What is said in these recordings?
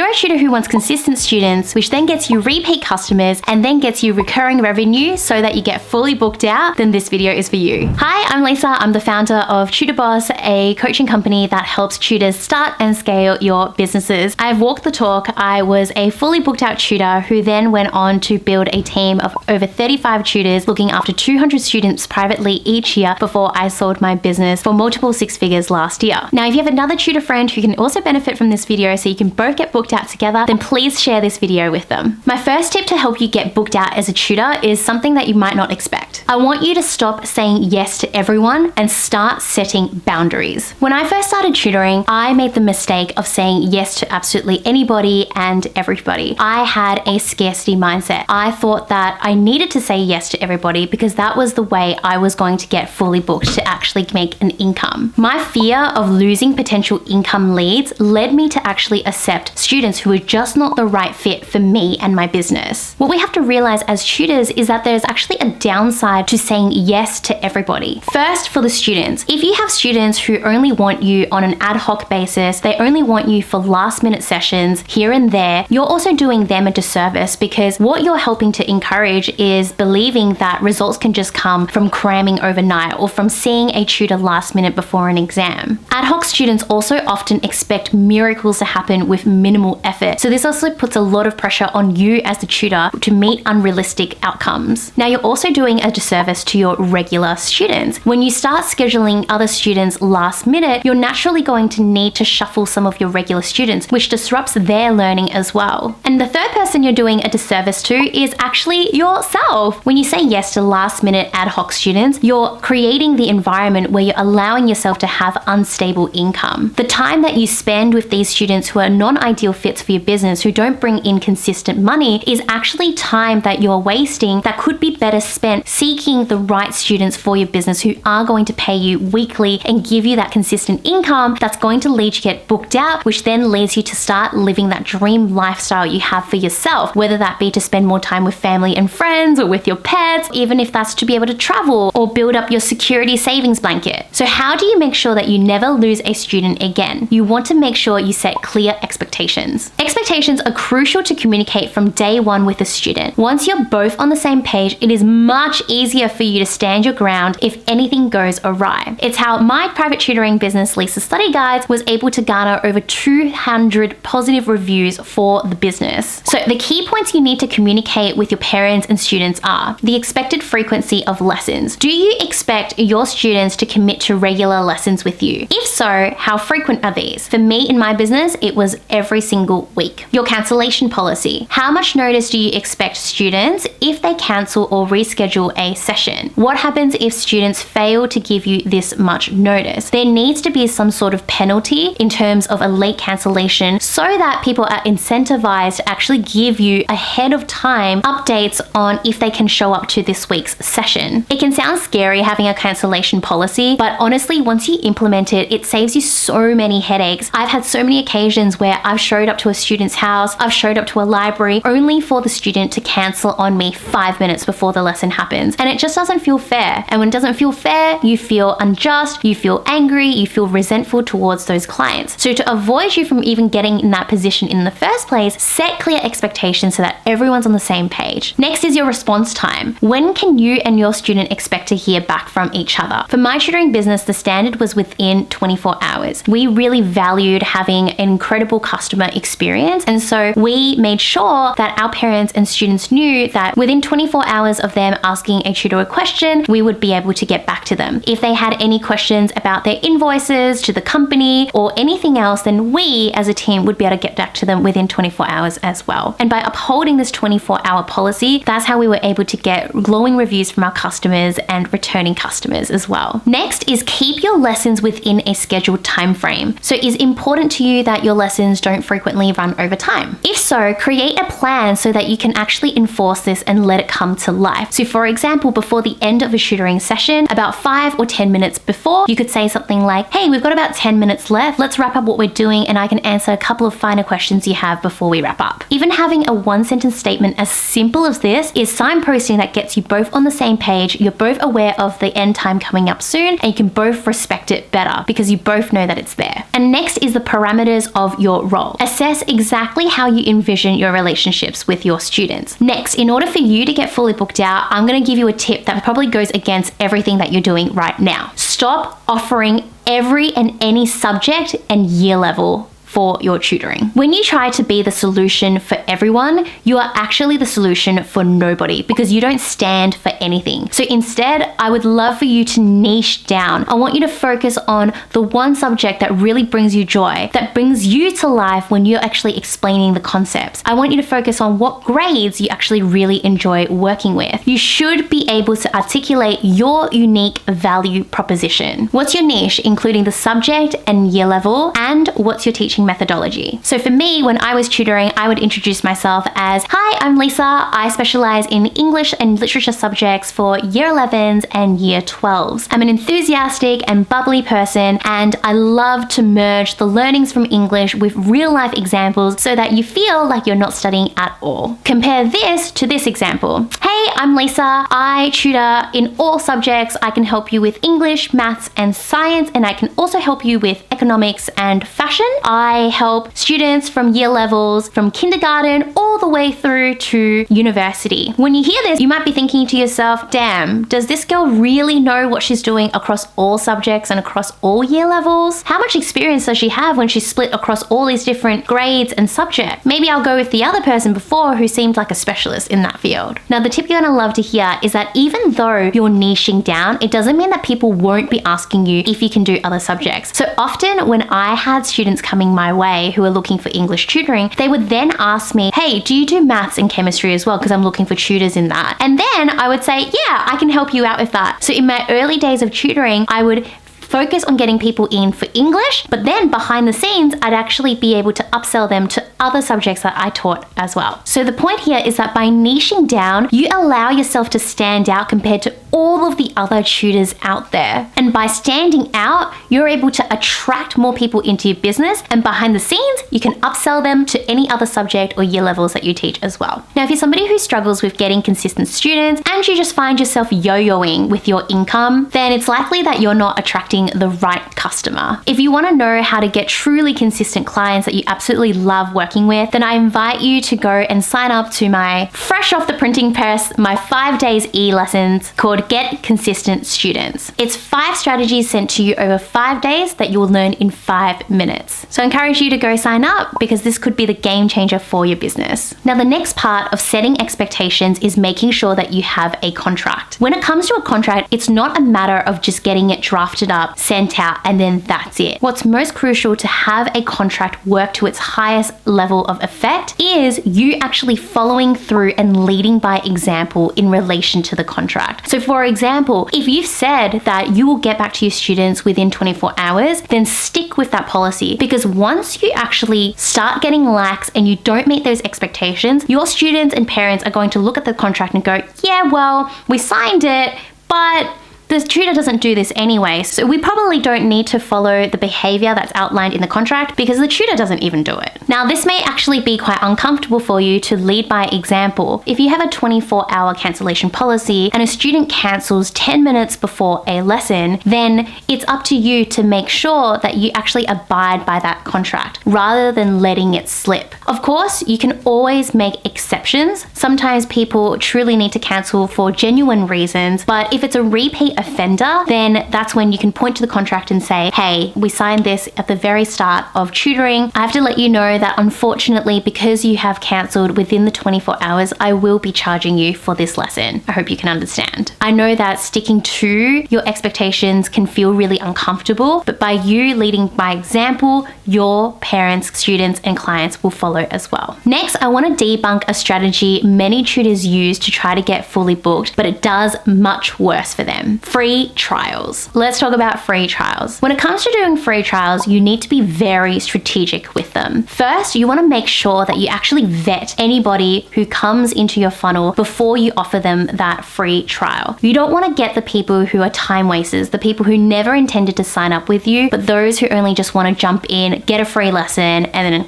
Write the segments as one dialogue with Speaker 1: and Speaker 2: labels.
Speaker 1: you're a tutor who wants consistent students, which then gets you repeat customers and then gets you recurring revenue so that you get fully booked out, then this video is for you. Hi, I'm Lisa. I'm the founder of Tutor Boss, a coaching company that helps tutors start and scale your businesses. I've walked the talk. I was a fully booked out tutor who then went on to build a team of over 35 tutors looking after 200 students privately each year before I sold my business for multiple six figures last year. Now, if you have another tutor friend who can also benefit from this video so you can both get booked out together, then please share this video with them. My first tip to help you get booked out as a tutor is something that you might not expect. I want you to stop saying yes to everyone and start setting boundaries. When I first started tutoring, I made the mistake of saying yes to absolutely anybody and everybody. I had a scarcity mindset. I thought that I needed to say yes to everybody because that was the way I was going to get fully booked to actually make an income. My fear of losing potential income leads led me to actually accept students who were just not the right fit for me and my business. What we have to realize as tutors is that there's actually a downside to saying yes to everybody. First, for the students. If you have students who only want you on an ad hoc basis, they only want you for last minute sessions here and there, you're also doing them a disservice because what you're helping to encourage is believing that results can just come from cramming overnight or from seeing a tutor last minute before an exam. Ad hoc students also often expect miracles to happen with minimal effort. So this also puts a lot of pressure on you as the tutor to meet unrealistic outcomes. Now, you're also doing a disservice to your regular students. When you start scheduling other students last minute, you're naturally going to need to shuffle some of your regular students, which disrupts their learning as well. And the third person you're doing a disservice to is actually yourself. When you say yes to last minute ad hoc students, you're creating the environment where you're allowing yourself to have unstable income. The time that you spend with these students who are non-ideal fits for your business, who don't bring in consistent money, is actually time that you're wasting that could be better spent seeking the right students for your business who are going to pay you weekly and give you that consistent income that's going to lead you to get booked out, which then leads you to start living that dream lifestyle you have for yourself, whether that be to spend more time with family and friends or with your pets, even if that's to be able to travel or build up your security savings blanket. So how do you make sure that you never lose a student again? You want to make sure you set clear expectations. Expectations are crucial to communicate from day one with a student. Once you're both on the same page, it is much easier for you to stand your ground if anything goes awry. It's how my private tutoring business, Lisa Study Guides, was able to garner over 200 positive reviews for the business. So the key points you need to communicate with your parents and students are the expected frequency of lessons. Do you expect your students to commit to regular lessons with you? If so, how frequent are these? For me in my business, it was every single week. Your cancellation policy. How much notice do you expect students if they cancel or reschedule a session? What happens if students fail to give you this much notice? There needs to be some sort of penalty in terms of a late cancellation so that people are incentivized to actually give you ahead of time updates on if they can show up to this week's session. It can sound scary having a cancellation policy, but honestly, once you implement it, it saves you so many headaches. I've had so many occasions where I've showed up to a student's house, I've showed up to a library only for the student to cancel on me 5 minutes before the lesson happens. And it just doesn't feel fair. And when it doesn't feel fair, you feel unjust, you feel angry, you feel resentful towards those clients. So to avoid you from even getting in that position in the first place, set clear expectations so that everyone's on the same page. Next is your response time. When can you and your student expect to hear back from each other? For my tutoring business, the standard was within 24 hours. We really valued having an incredible customer experience, and so we made sure that our parents and students knew that within 24 hours of them asking a tutor a question, we would be able to get back to them. If they had any questions about their invoices to the company or anything else, then we as a team would be able to get back to them within 24 hours as well. And by upholding this 24-hour policy, that's how we were able to get glowing reviews from our customers and returning customers as well. Next is keep your lessons within a scheduled time frame. So it is important to you that your lessons don't frequently run over time. If so, create a plan so that you can actually enforce this and let it come to life. So for example, before the end of a tutoring session, about 5 or 10 minutes before, you could say something like, hey, we've got about 10 minutes left. Let's wrap up what we're doing and I can answer a couple of finer questions you have before we wrap up. Even having a one-sentence statement as simple as this is signposting that gets you both on the same page. You're both aware of the end time coming up soon and you can both respect it better because you both know that it's there. And next is the parameters of your role. A Assess exactly how you envision your relationships with your students. Next, in order for you to get fully booked out, I'm going to give you a tip that probably goes against everything that you're doing right now. Stop offering every and any subject and year level for your tutoring. When you try to be the solution for everyone, you are actually the solution for nobody because you don't stand for anything. So instead, I would love for you to niche down. I want you to focus on the one subject that really brings you joy, that brings you to life when you're actually explaining the concepts. I want you to focus on what grades you actually really enjoy working with. You should be able to articulate your unique value proposition. What's your niche, including the subject and year level, and what's your teaching methodology? So for me, when I was tutoring, I would introduce myself as, "Hi, I'm Lisa. I specialize in English and literature subjects for year 11s and year 12s. I'm an enthusiastic and bubbly person, and I love to merge the learnings from English with real life examples so that you feel like you're not studying at all. Compare this to this example. Hey, I'm Lisa. I tutor in all subjects. I can help you with English, maths, and science, and I can also help you with economics and fashion. I help students from year levels from kindergarten all the way through to university." When you hear this, you might be thinking to yourself, damn, does this girl really know what she's doing across all subjects and across all year levels? How much experience does she have when she's split across all these different grades and subjects? Maybe I'll go with the other person before who seemed like a specialist in that field. Now, the tip you're gonna love to hear is that even though you're niching down, it doesn't mean that people won't be asking you if you can do other subjects. So often when I had students coming my way who are looking for English tutoring, they would then ask me, "Hey, do you do maths and chemistry as well? Because I'm looking for tutors in that." And then I would say, "Yeah, I can help you out with that." So in my early days of tutoring, I would focus on getting people in for English, but then behind the scenes, I'd actually be able to upsell them to other subjects that I taught as well. So the point here is that by niching down, you allow yourself to stand out compared to all of the other tutors out there. And by standing out, you're able to attract more people into your business, and behind the scenes, you can upsell them to any other subject or year levels that you teach as well. Now, if you're somebody who struggles with getting consistent students and you just find yourself yo-yoing with your income, then it's likely that you're not attracting the right customer. If you want to know how to get truly consistent clients that you absolutely love working with, then I invite you to go and sign up to my fresh off the printing press, my 5 days e-lessons called Get Consistent Students. It's 5 strategies sent to you over 5 days that you'll learn in 5 minutes. So I encourage you to go sign up because this could be the game changer for your business. Now, the next part of setting expectations is making sure that you have a contract. When it comes to a contract, it's not a matter of just getting it drafted up, sent out, and then that's it. What's most crucial to have a contract work to its highest level of effect is you actually following through and leading by example in relation to the contract. So for example, if you've said that you will get back to your students within 24 hours, then stick with that policy, because once you actually start getting lax and you don't meet those expectations, your students and parents are going to look at the contract and go, "Yeah, well, we signed it, but the tutor doesn't do this anyway, so we probably don't need to follow the behavior that's outlined in the contract because the tutor doesn't even do it." Now, this may actually be quite uncomfortable for you to lead by example. If you have a 24-hour cancellation policy and a student cancels 10 minutes before a lesson, then it's up to you to make sure that you actually abide by that contract rather than letting it slip. Of course, you can always make exceptions. Sometimes people truly need to cancel for genuine reasons, but if it's a repeat offender, then that's when you can point to the contract and say, "Hey, we signed this at the very start of tutoring. I have to let you know that unfortunately, because you have cancelled within the 24 hours, I will be charging you for this lesson. I hope you can understand." I know that sticking to your expectations can feel really uncomfortable, but by you leading by example, your parents, students, and clients will follow as well. Next, I want to debunk a strategy many tutors use to try to get fully booked, but it does much worse for them. Free trials. Let's talk about free trials. When it comes to doing free trials, you need to be very strategic with them. First, you want to make sure that you actually vet anybody who comes into your funnel before you offer them that free trial. You don't want to get the people who are time wasters, the people who never intended to sign up with you, but those who only just want to jump in, get a free lesson, and then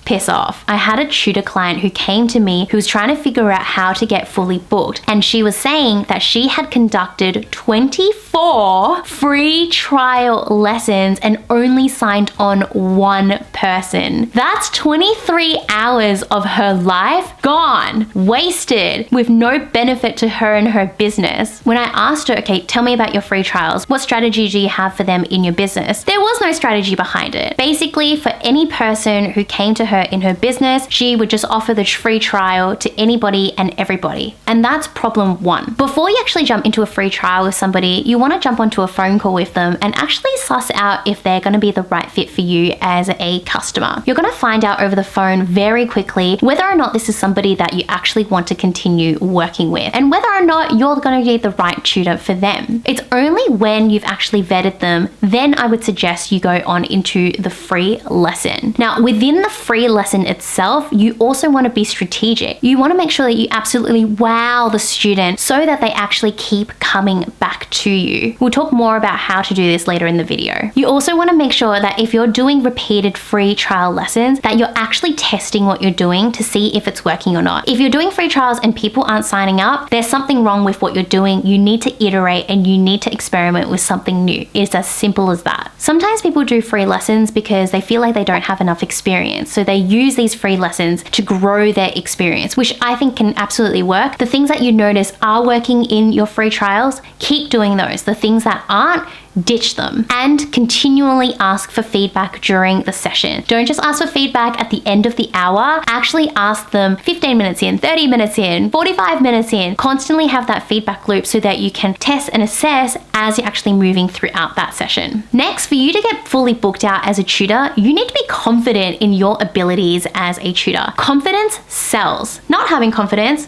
Speaker 1: piss off. I had a tutor client who came to me who was trying to figure out how to get fully booked, and she was saying that she had conducted 24 free trial lessons and only signed on one person. That's 23 hours of her life gone, wasted, with no benefit to her and her business. When I asked her, okay, tell me about your free trials. What strategy do you have for them in your business? There was no strategy behind it. Basically, for any person who came to her in her business, she would just offer the free trial to anybody and everybody. And that's problem one. Before you actually jump into a free trial with somebody, you want to jump onto a phone call with them and actually suss out if they're going to be the right fit for you as a customer. You're going to find out over the phone very quickly whether or not this is somebody that you actually want to continue working with and whether or not you're going to be the right tutor for them. It's only when you've actually vetted them, then I would suggest you go on into the free lesson. Now, within the free lesson itself, you also want to be strategic. You want to make sure that you absolutely wow the student so that they actually keep coming back to you. We'll talk more about how to do this later in the video. You also want to make sure that if you're doing repeated free trial lessons, that you're actually testing what you're doing to see if it's working or not. If you're doing free trials and people aren't signing up, there's something wrong with what you're doing. You need to iterate and you need to experiment with something new. It's as simple as that. Sometimes people do free lessons because they feel like they don't have enough experience. So they use these free lessons to grow their experience, which I think can absolutely work. The things that you notice are working in your free trials, keep doing those. The things that aren't, ditch them, and continually ask for feedback during the session. Don't just ask for feedback at the end of the hour. Actually ask them 15 minutes in, 30 minutes in, 45 minutes in. Constantly have that feedback loop so that you can test and assess as you're actually moving throughout that session. Next, for you to get fully booked out as a tutor, you need to be confident in your abilities as a tutor. Confidence sells. Not having confidence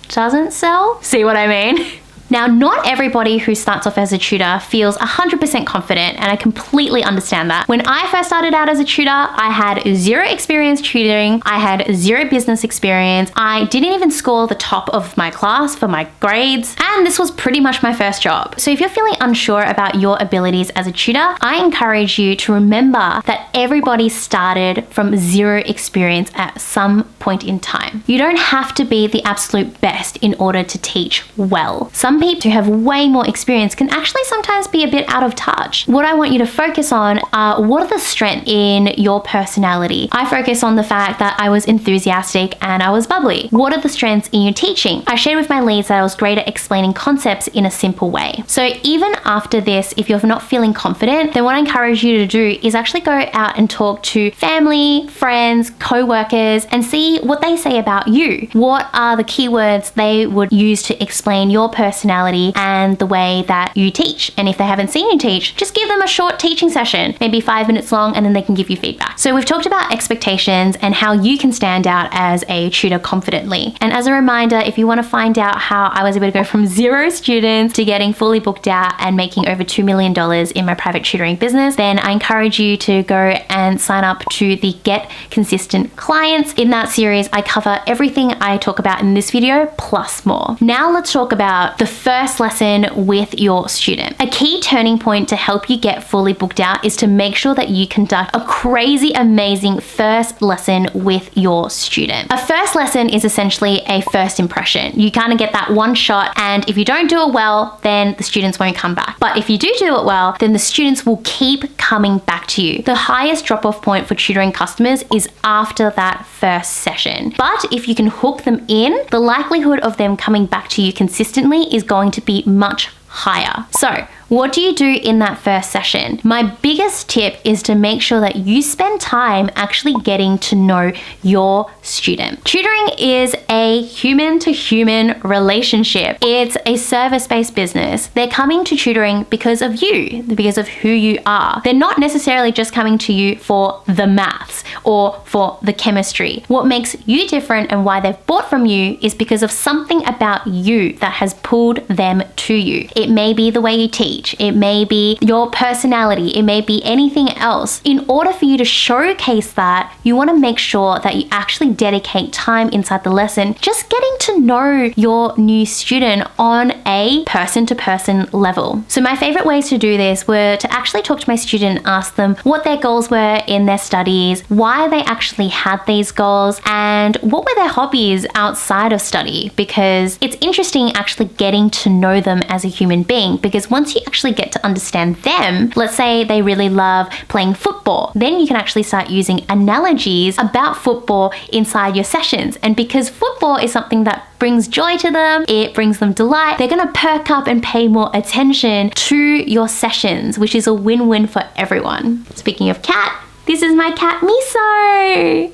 Speaker 1: doesn't sell. See what I mean? Now, not everybody who starts off as a tutor feels 100% confident, and I completely understand that. When I first started out as a tutor, I had zero experience tutoring. I had zero business experience. I didn't even score the top of my class for my grades, and this was pretty much my first job. So if you're feeling unsure about your abilities as a tutor, I encourage you to remember that everybody started from zero experience at some point in time. You don't have to be the absolute best in order to teach well. Some people who have way more experience can actually sometimes be a bit out of touch. What I want you to focus on are what are the strengths in your personality. I focus on the fact that I was enthusiastic and I was bubbly. What are the strengths in your teaching? I shared with my leads that I was great at explaining concepts in a simple way. So even after this, if you're not feeling confident, then what I encourage you to do is actually go out and talk to family, friends, co-workers, and see what they say about you. What are the keywords they would use to explain your personality and the way that you teach? And if they haven't seen you teach, just give them a short teaching session, maybe 5 minutes long, and then they can give you feedback. So we've talked about expectations and how you can stand out as a tutor confidently. And as a reminder, if you want to find out how I was able to go from 0 students to getting fully booked out and making over $2 million in my private tutoring business, then I encourage you to go and sign up to the Get Consistent Clients. In that series, I cover everything I talk about in this video plus more. Now let's talk about the first lesson with your student. A key turning point to help you get fully booked out is to make sure that you conduct a crazy amazing first lesson with your student. A first lesson is essentially a first impression. You kind of get that one shot, and if you don't do it well, then the students won't come back. But if you do it well, then the students will keep coming back to you. The highest drop-off point for tutoring customers is after that first session. But if you can hook them in, the likelihood of them coming back to you consistently is going to be much higher. So what do you do in that first session? My biggest tip is to make sure that you spend time actually getting to know your student. Tutoring is a human-to-human relationship. It's a service-based business. They're coming to tutoring because of you, because of who you are. They're not necessarily just coming to you for the maths or for the chemistry. What makes you different and why they've bought from you is because of something about you that has pulled them to you. It may be the way you teach. teach. It may be your personality. It may be anything else. In order for you to showcase that, you want to make sure that you actually dedicate time inside the lesson just getting to know your new student on a person-to-person level. So my favorite ways to do this were to actually talk to my student and ask them what their goals were in their studies, why they actually had these goals, and what were their hobbies outside of study, because it's interesting actually getting to know them as a human being, because once you actually get to understand them, let's say they really love playing football, then you can actually start using analogies about football inside your sessions. And because football is something that brings joy to them, it brings them delight, they're gonna perk up and pay more attention to your sessions, which is a win-win for everyone. Speaking of cat, this is my cat Miso.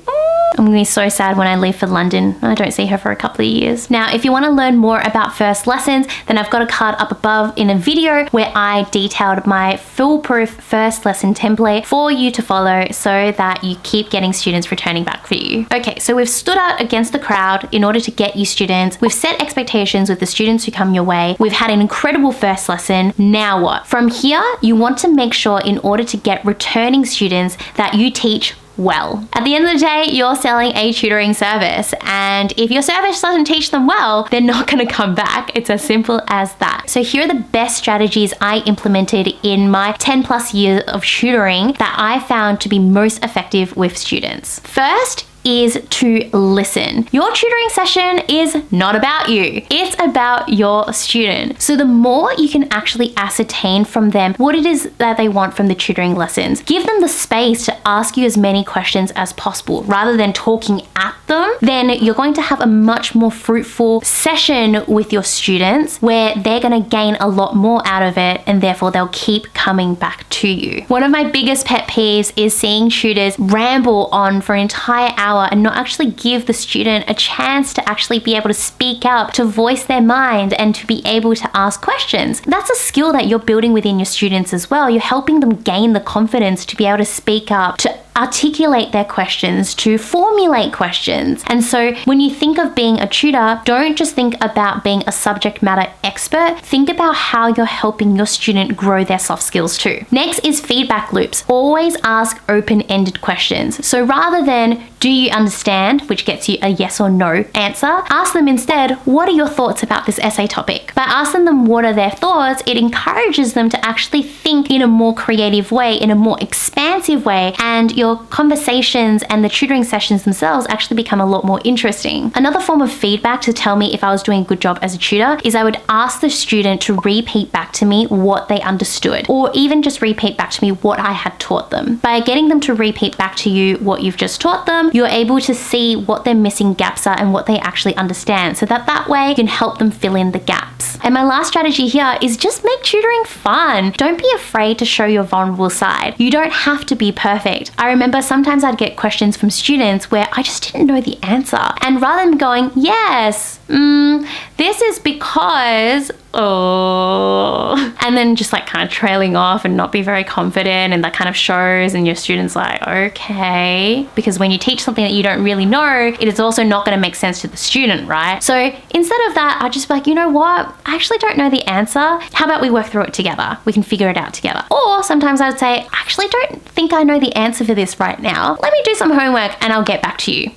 Speaker 1: I'm gonna be so sad when I leave for London. I don't see her for a couple of years. Now, if you wanna learn more about first lessons, then I've got a card up above in a video where I detailed my foolproof first lesson template for you to follow so that you keep getting students returning back for you. Okay, so we've stood out against the crowd in order to get you students. We've set expectations with the students who come your way. We've had an incredible first lesson. Now what? From here, you want to make sure in order to get returning students that you teach well. At the end of the day, you're selling a tutoring service, and if your service doesn't teach them well, they're not going to come back. It's as simple as that. So here are the best strategies I implemented in my 10+ years of tutoring that I found to be most effective with students. First is to listen. Your tutoring session is not about you. It's about your student. So the more you can actually ascertain from them what it is that they want from the tutoring lessons, give them the space to ask you as many questions as possible rather than talking at them, then you're going to have a much more fruitful session with your students where they're going to gain a lot more out of it, and therefore they'll keep coming back to you. One of my biggest pet peeves is seeing tutors ramble on for an entire hour and not actually give the student a chance to actually be able to speak up, to voice their mind, and to be able to ask questions. That's a skill that you're building within your students as well. You're helping them gain the confidence to be able to speak up, to articulate their questions, to formulate questions. And so when you think of being a tutor, don't just think about being a subject matter expert. Think about how you're helping your student grow their soft skills too. Next is feedback loops. Always ask open-ended questions. So rather than do you understand, which gets you a yes or no answer, ask them instead, what are your thoughts about this essay topic? By asking them what are their thoughts, it encourages them to actually think in a more creative way, in a more expansive way, and your conversations and the tutoring sessions themselves actually become a lot more interesting. Another form of feedback to tell me if I was doing a good job as a tutor is I would ask the student to repeat back to me what they understood, or even just repeat back to me what I had taught them. By getting them to repeat back to you what you've just taught them, you're able to see what their missing gaps are and what they actually understand, so that way you can help them fill in the gaps. And my last strategy here is just make tutoring fun. Don't be afraid to show your vulnerable side. You don't have to be perfect. I remember sometimes I'd get questions from students where I just didn't know the answer. And rather than going, yes, this is because, and then just like kind of trailing off and not be very confident, and that kind of shows, and your student's like, okay. Because when you teach something that you don't really know, it is also not going to make sense to the student, right? So instead of that, I'd just be like, you know what? I actually don't know the answer. How about we work through it together? We can figure it out together. Or sometimes I would say, I actually don't think I know the answer for this right now. Let me do some homework and I'll get back to you.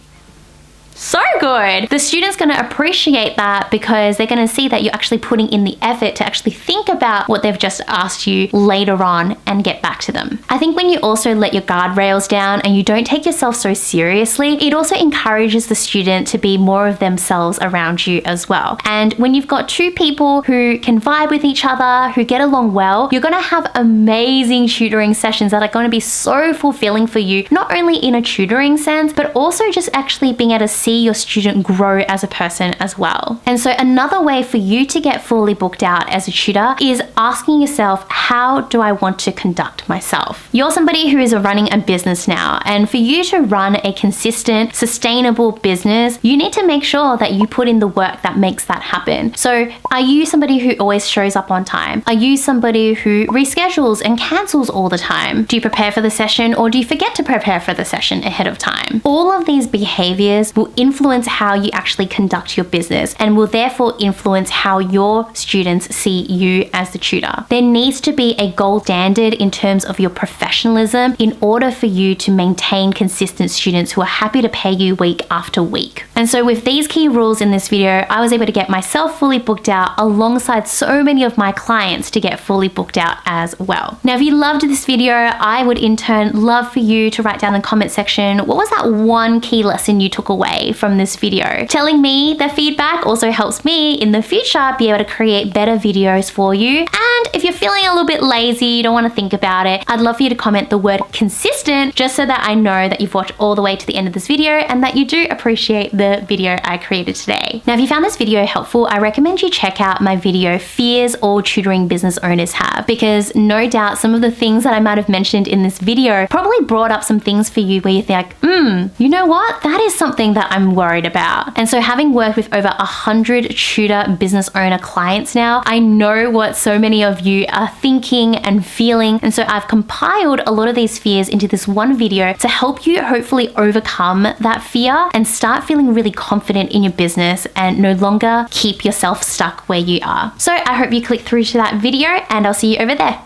Speaker 1: So good. The student's going to appreciate that because they're going to see that you're actually putting in the effort to actually think about what they've just asked you later on and get back to them. I think when you also let your guardrails down and you don't take yourself so seriously, it also encourages the student to be more of themselves around you as well. And when you've got two people who can vibe with each other, who get along well, you're going to have amazing tutoring sessions that are going to be so fulfilling for you, not only in a tutoring sense, but also just actually being able to see your student grow as a person as well. And so another way for you to get fully booked out as a tutor is asking yourself, how do I want to conduct myself? You're somebody who is running a business now, and for you to run a consistent, sustainable business, you need to make sure that you put in the work that makes that happen. So are you somebody who always shows up on time? Are you somebody who reschedules and cancels all the time? Do you prepare for the session, or do you forget to prepare for the session ahead of time? All of these behaviors will will influence how you actually conduct your business and will therefore influence how your students see you as the tutor. There needs to be a gold standard in terms of your professionalism in order for you to maintain consistent students who are happy to pay you week after week. And so with these key rules in this video, I was able to get myself fully booked out alongside so many of my clients to get fully booked out as well. Now, if you loved this video, I would in turn love for you to write down in the comment section, what was that one key lesson you took away from this video? Telling me the feedback also helps me in the future be able to create better videos for you. And if you're feeling a little bit lazy, you don't want to think about it, I'd love for you to comment the word consistent just so that I know that you've watched all the way to the end of this video and that you do appreciate the video I created today. Now, if you found this video helpful, I recommend you check out my video Fears All Tutoring Business Owners Have, because no doubt some of the things that I might have mentioned in this video probably brought up some things for you where you think, you know what? That is something that I'm worried about. And so having worked with over 100 tutor business owner clients now, I know what so many of you are thinking and feeling. And so I've compiled a lot of these fears into this one video to help you hopefully overcome that fear and start feeling really confident in your business and no longer keep yourself stuck where you are. So I hope you click through to that video and I'll see you over there.